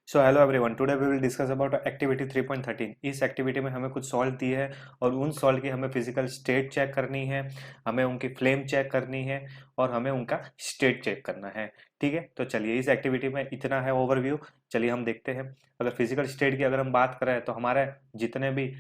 So hello everyone, today we will discuss about activity 3.13। इस activity में हमें कुछ सॉल्ट दिए है और उन सॉल्ट की हमें फिजिकल स्टेट चेक करनी है, हमें उनकी फ्लेम चेक करनी है और हमें उनका स्टेट चेक करना है। ठीक है, तो चलिए इस एक्टिविटी में इतना है ओवरव्यू। चलिए हम देखते हैं। अगर फिजिकल स्टेट की अगर हम बात करें तो हमारे जितने भी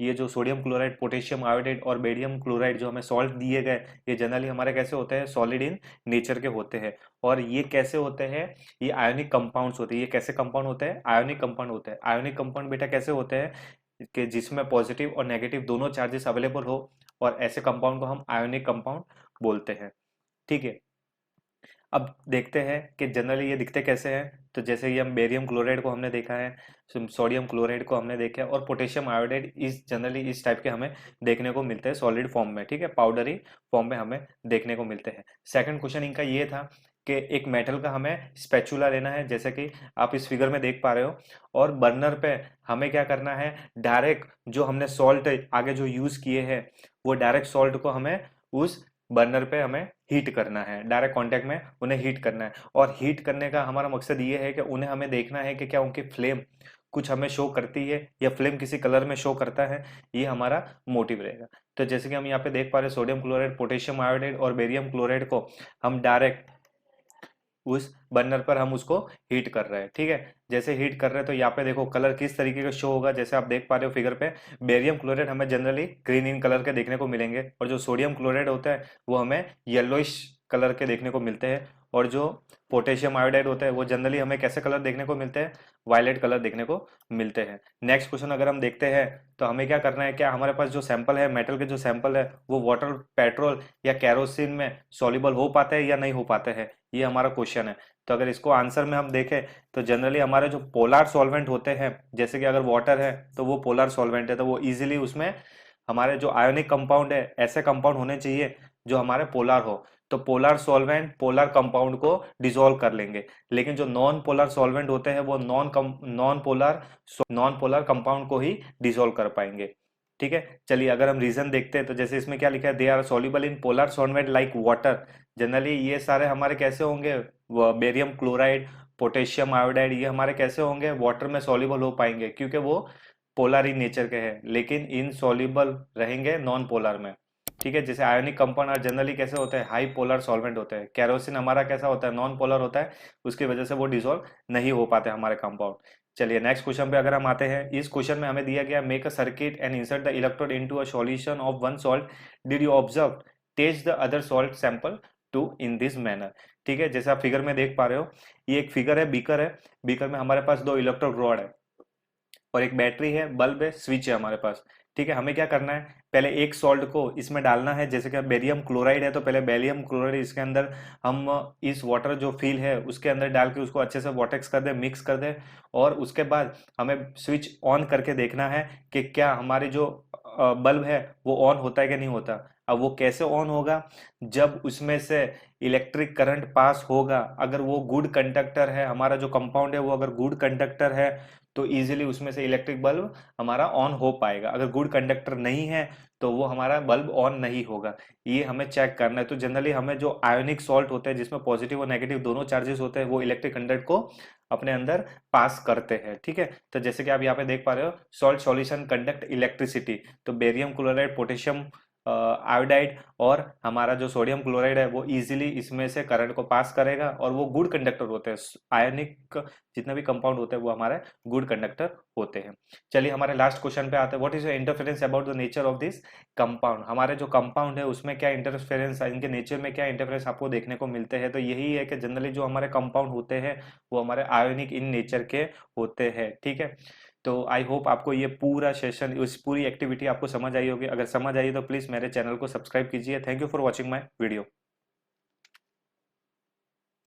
ये जो सोडियम क्लोराइड, पोटेशियम आयोडाइड और बेरियम क्लोराइड जो हमें सॉल्ट दिए गए, ये जनरली हमारे कैसे होते हैं, सॉलिड इन नेचर के होते हैं। और ये कैसे होते हैं, ये आयोनिक कंपाउंड्स होते हैं। ये कैसे कंपाउंड होते हैं, आयोनिक कंपाउंड होते हैं। आयोनिक कंपाउंड बेटा कैसे होते हैं कि जिसमें पॉजिटिव और नेगेटिव दोनों चार्जेस अवेलेबल हो, और ऐसे कंपाउंड को हम आयोनिक कंपाउंड बोलते हैं। ठीक है, अब देखते हैं कि जनरली ये दिखते कैसे हैं। तो जैसे ये हम बेरियम क्लोराइड को हमने देखा है, सोडियम क्लोराइड को हमने देखा है, और पोटेशियम आयोडाइड इस जनरली इस टाइप के हमें देखने को मिलते हैं सॉलिड फॉर्म में। ठीक है, पाउडरी फॉर्म में हमें देखने को मिलते हैं। सेकंड क्वेश्चन इनका ये था कि एक मेटल का हमें स्पैचुला लेना है, जैसे कि आप इस फिगर में देख पा रहे हो, और बर्नर पे हमें क्या करना है, डायरेक्ट जो हमने सॉल्ट आगे जो यूज किए हैं वो डायरेक्ट सॉल्ट को हमें उस बर्नर पे हमें हीट करना है, डायरेक्ट कांटेक्ट में उन्हें हीट करना है। और हीट करने का हमारा मकसद ये है कि उन्हें हमें देखना है कि क्या उनकी फ्लेम कुछ हमें शो करती है या फ्लेम किसी कलर में शो करता है। ये हमारा मोटिव रहेगा। तो जैसे कि हम यहाँ पे देख पा रहे हैं, सोडियम क्लोराइड, पोटेशियम आयोडाइड और बेरियम क्लोराइड को हम डायरेक्ट उस बर्नर पर हम उसको हीट कर रहे हैं। ठीक है, जैसे हीट कर रहे हैं तो यहाँ पे देखो कलर किस तरीके का शो होगा। जैसे आप देख पा रहे हो फिगर पे, बेरियम क्लोराइड हमें जनरली ग्रीन इन कलर के देखने को मिलेंगे, और जो सोडियम क्लोराइड होता है वो हमें येलोइश कलर के देखने को मिलते हैं, और जो पोटेशियम आयोडाइड होता है वो जनरली हमें कैसे कलर देखने को मिलते हैं, वायलेट कलर देखने को मिलते हैं। नेक्स्ट क्वेश्चन अगर हम देखते हैं तो हमें क्या करना है, क्या हमारे पास जो सैंपल है, मेटल के जो सैंपल है, वो वाटर, पेट्रोल या कैरोसिन में सॉल्युबल हो पाते हैं या नहीं हो पाते हैं, ये हमारा क्वेश्चन है। तो अगर इसको आंसर में हम देखें तो जनरली हमारे जो पोलर सॉल्वेंट होते हैं, जैसे कि अगर वाटर है तो वो पोलर सॉल्वेंट है, तो वो इजीली उसमें हमारे जो आयोनिक कंपाउंड है, ऐसे कंपाउंड होने चाहिए जो हमारे पोलर हो। तो पोलर सॉल्वेंट पोलर कंपाउंड को डिसॉल्व कर लेंगे। लेकिन जो नॉन पोलर सॉल्वेंट होते हैं वो नॉन पोलर कंपाउंड को ही डिसॉल्व कर पाएंगे। ठीक है, चलिए अगर हम रीजन देखते हैं तो जैसे इसमें क्या लिखा है, they are soluble in polar solvent like water. Generally ये सारे हमारे कैसे होंगे, बेरियम क्लोराइड, पोटेशियम आयोडाइड, ये हमारे कैसे होंगे, वाटर में सॉल्युबल हो पाएंगे क्योंकि वो पोलर इन नेचर के हैं, लेकिन इन सॉल्युबल रहेंगे नॉन पोलर में। ठीक है, जैसे आयोनिक कंपाउंड और जनरली कैसे होते हैं, हाई पोलर सॉल्वेंट होते हैं। कैरोसिन हमारा कैसा होता है, नॉन पोलर होता है, उसकी वजह से वो डिसॉल्व नहीं हो पाते हमारे कंपाउंड। चलिए नेक्स्ट क्वेश्चन पे अगर हम आते हैं, इस क्वेश्चन में हमें दिया गया, make a circuit and insert the electrode into a solution of one salt, did you observe test the other salt sample too in this manner. ठीक है, जैसे आप फिगर में देख पा रहे हो, ये एक फिगर है, बीकर है। बीकर में हमारे पास दो इलेक्ट्रोड रॉड है और एक बैटरी है, बल्ब है, स्विच है हमारे पास। ठीक है, हमें क्या करना है, पहले एक सॉल्ट को इसमें डालना है। जैसे कि बेरियम क्लोराइड है तो पहले बेरियम क्लोराइड इसके अंदर हम इस वाटर जो फिल है उसके अंदर डाल के उसको अच्छे से वॉटेक्स कर दे, मिक्स कर दे। और उसके बाद हमें स्विच ऑन करके देखना है कि क्या हमारी जो बल्ब है वो ऑन होता है कि नहीं होता। अब वो कैसे ऑन होगा, जब उसमें से इलेक्ट्रिक करंट पास होगा। अगर वो गुड कंडक्टर है, हमारा जो कंपाउंड है वो अगर गुड कंडक्टर है तो इजीली उसमें से इलेक्ट्रिक बल्ब हमारा ऑन हो पाएगा। अगर गुड कंडक्टर नहीं है तो वो हमारा बल्ब ऑन नहीं होगा। ये हमें चेक करना है। तो जनरली हमें जो आयोनिक सॉल्ट होते हैं जिसमें पॉजिटिव और नेगेटिव दोनों चार्जेस होते हैं, वो इलेक्ट्रिक करंट को अपने अंदर पास करते हैं। ठीक है, तो जैसे कि आप यहाँ पे देख पा रहे हो, सॉल्ट सॉल्यूशन कंडक्ट इलेक्ट्रिसिटी। तो बेरियम क्लोराइड, पोटेशियम आयोडाइड और हमारा जो सोडियम क्लोराइड है वो इजीली इसमें से करंट को पास करेगा, और वो गुड कंडक्टर होते हैं। आयनिक जितने भी कंपाउंड होते हैं वो हमारे गुड कंडक्टर होते हैं। चलिए हमारे लास्ट क्वेश्चन पे आते हैं, what is interference about the nature of this compound. हमारे जो कंपाउंड है उसमें क्या इंटरफेरेंस, इनके नेचर में क्या इंटरफेरेंस आपको देखने को मिलते हैं। तो यही है कि जनरली जो हमारे कंपाउंड होते हैं वो हमारे आयोनिक इन नेचर के होते हैं। ठीक है, तो आई होप आपको ये पूरा सेशन, इस पूरी एक्टिविटी आपको समझ आई होगी। अगर समझ आई तो प्लीज़ मेरे चैनल को सब्सक्राइब कीजिए। Thank you for watching my video.